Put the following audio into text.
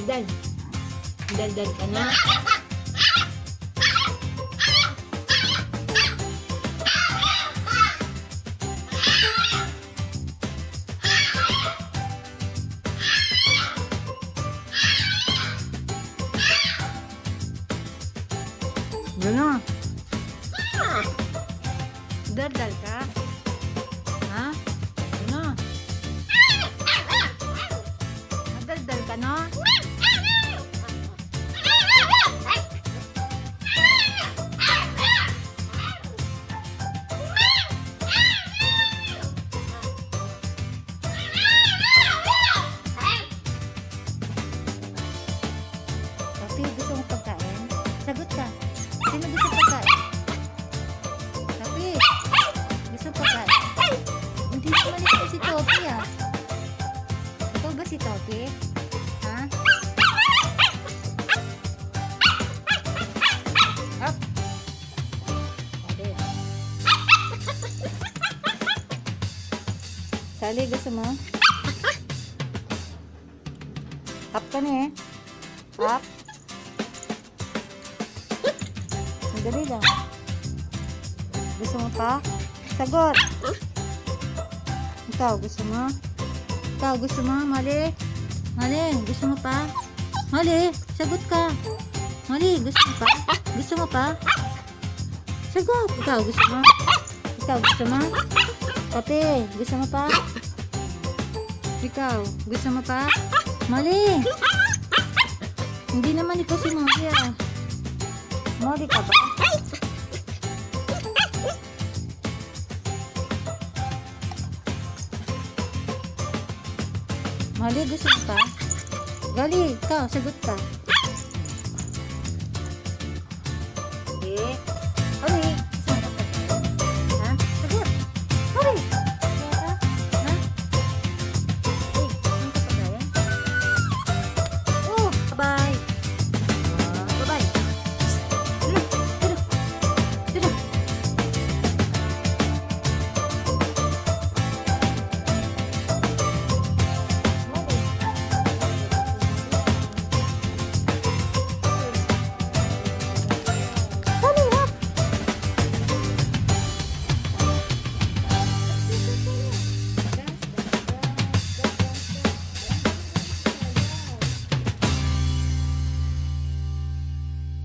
Daldal. Daldal ka na. Ano? Daldal ka? Ha? Ano? Madaldal ka, no? Tapi gusto mong pagkain? Sagot ka. Sino gusto pagkain? Tapi gusto pagkain? Hindi naman ito si Topi, ah. Ikaw ba si Topi? Ha? Up. Okay. Sally, gusto mo? Up ka na eh. Up. Dali lang. Gusto mo pa? Sagot! Ikaw, gusto mo? Ikaw, gusto mo? Mali? Mali, gusto mo pa? Mali, sagot ka. Mali, gusto mo pa? Gusto mo pa? Sagot! Ikaw, gusto mo? Ikaw, gusto mo? Kape, gusto mo pa? Ikaw, gusto mo pa? Mali! Hindi naman ito si Mali, ah. Mali ka ba? Mali, gusto mo pa? Gali, ikaw, sagot ka.